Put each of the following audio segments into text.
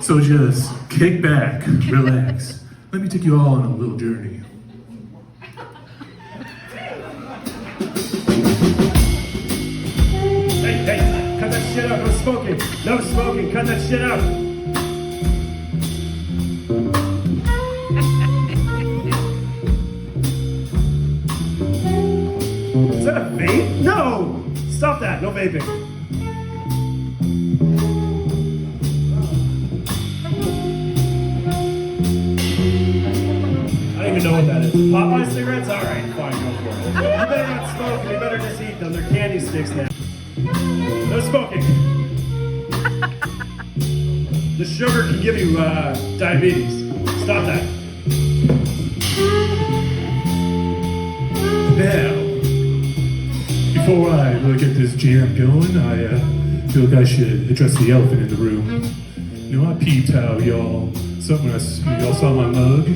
So just kick back, relax. Let me take you all on a little journey. Hey, cut that shit out. No smoking. No smoking. Cut that shit out. Is that a vape? No! Stop that. No vaping. I don't even know what that is. Popeye cigarettes? Alright, fine, go for it. You better not smoke, you better just eat them. They're candy sticks now. No smoking. The sugar can give you diabetes. Stop that. Now, before I really get this jam going, I feel like I should address the elephant in the room. You know, I peeped how y'all saw my mug.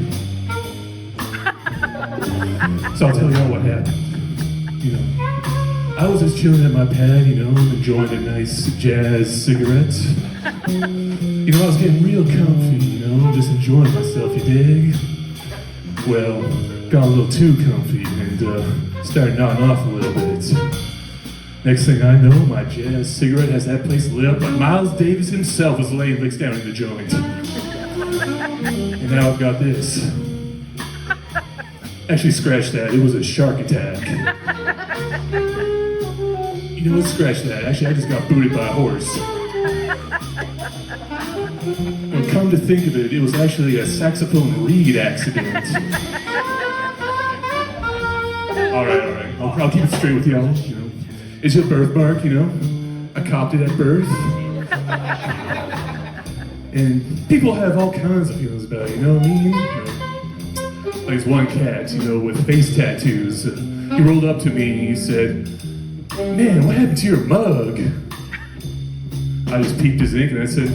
So I'll tell y'all what happened. You know, I was just chilling at my pad, you know, enjoying a nice jazz cigarette. You know, I was getting real comfy, you know, just enjoying myself, you dig? Well, got a little too comfy and started nodding off a little bit. Next thing I know, my jazz cigarette has that place lit up like Miles Davis himself was laying licks down in the joint. And now I've got this. Actually, scratch that. It was a shark attack. You know what? Scratch that. Actually, I just got booted by a horse. And come to think of it, it was actually a saxophone reed accident. All right. I'll keep it straight with y'all. You know, it's your birthmark. You know, I copped it at birth. And people have all kinds of feelings about it. You know what I mean? You know, like this one cat, you know, with face tattoos. He rolled up to me and he said, "Man, what happened to your mug?" I just peeked his ink and I said,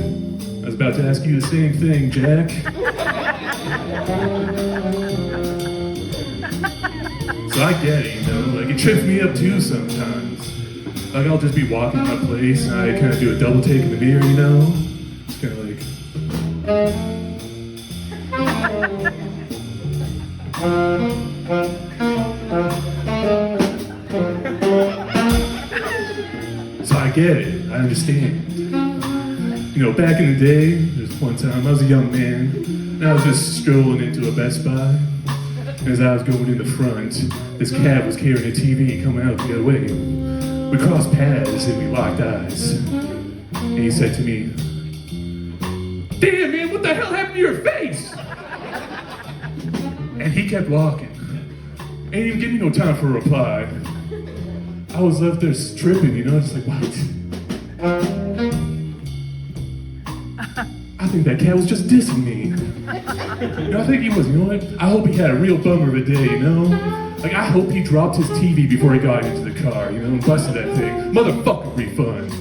"I was about to ask you the same thing, Jack." So I get it, you know, like it trips me up too sometimes. Like I'll just be walking my place and I kind of do a double take in the mirror, you know? It's kind of like... So I get it, I understand. You know, back in the day, there's one time I was a young man, and I was just strolling into a Best Buy. And as I was going in the front, this cab was carrying a TV coming out the other way. We crossed paths and we locked eyes. And he said to me, "Damn, man, what the hell happened to your face?" And he kept walking. Ain't even give me no time for a reply. I was left there tripping, you know, just like, what? I think that cat was just dissing me. You know, I think he was, you know what? I hope he had a real bummer of a day, you know? Like, I hope he dropped his TV before he got into the car, you know, and busted that thing. Motherfucker refund.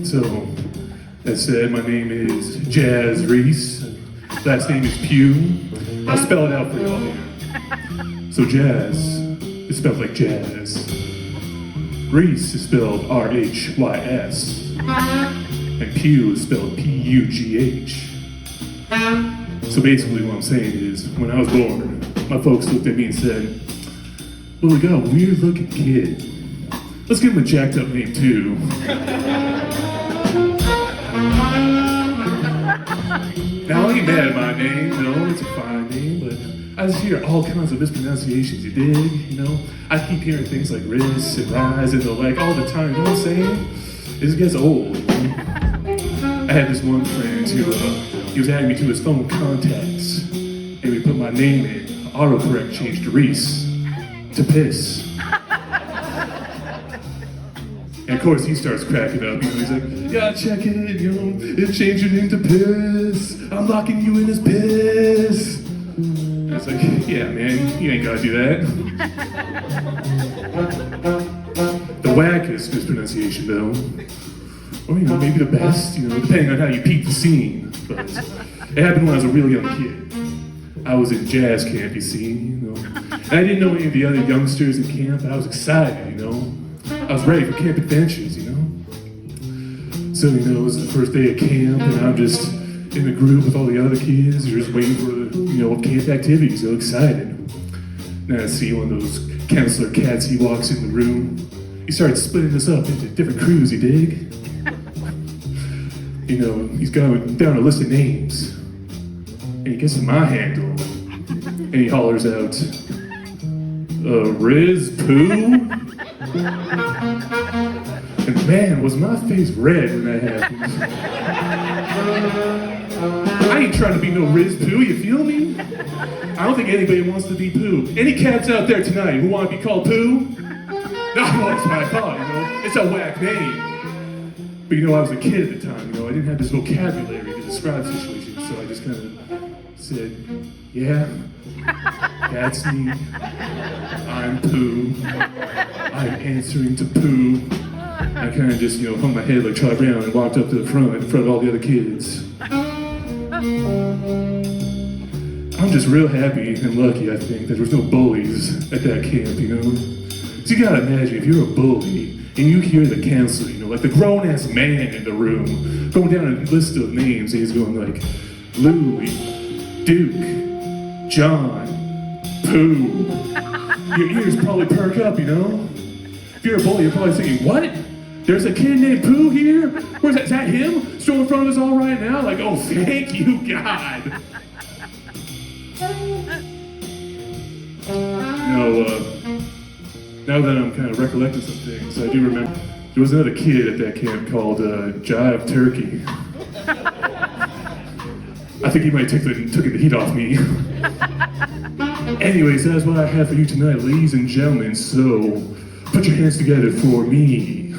So, that said, my name is Jazz Rhys. Last name is Pugh. I'll spell it out for y'all here. So Jazz is spelled like jazz. Rhys is spelled R-H-Y-S. And Pugh is spelled P-U-G-H. So basically what I'm saying is, when I was born, my folks looked at me and said, "Well, we got a weird looking kid. Let's give him a jacked up name too." Now I ain't mad at my name, no, it's a fine name, but I just hear all kinds of mispronunciations, you dig, you know? I keep hearing things like Rhys and Rhys and the like all the time, you know what I'm saying? It gets old. I had this one friend who, he was adding me to his phone contacts, and we put my name in, autocorrect changed to Rhys, to piss. And of course he starts cracking up, you know, he's like, "Yeah, check it, you know, it changed your name to piss. I'm locking you in as piss." And it's like, yeah, man, you ain't gotta do that. The wackest mispronunciation, though, or, you know, maybe the best, you know, depending on how you peep the scene. But it happened when I was a real young kid. I was in jazz camp, you see, you know. And I didn't know any of the other youngsters in camp. I was excited, you know. I was ready for camp adventures, you know. So, it was the first day of camp, and I'm just in the group with all the other kids. You're just waiting for the, camp activities, so excited. And I see one of those counselor cats, he walks in the room. He starts splitting us up into different crews, you dig? He's going down a list of names. And he gets to my handle. And he hollers out, Rhys Pooh? And man, was my face red when that happened. I ain't trying to be no Rhys Pooh, you feel me? I don't think anybody wants to be Pooh. Any cats out there tonight who want to be called Pooh? No, that's what I thought, It's a whack name. But I was a kid at the time, I didn't have this vocabulary to describe situations, so I just kind of said, yeah, that's me. I'm Pooh. I'm answering to Pooh. I kind of just, hung my head like Charlie Brown and walked up to the front in front of all the other kids. I'm just real happy and lucky, I think, that there was no bullies at that camp, So you gotta imagine, if you're a bully and you hear the counselor, like the grown-ass man in the room, going down a list of names, and he's going like, Louie, Duke, John, Pooh. Your ears probably perk up, If you're a bully, you're probably thinking, what? There's a kid named Pooh here? Where's that? Is that him? Still in front of us all right now? Like, oh, thank you, God. Now that I'm kind of recollecting some things, I do remember there was another kid at that camp called Jive Turkey. I think he might took the heat off me. Anyways, that's what I have for you tonight, ladies and gentlemen. So, put your hands together for me.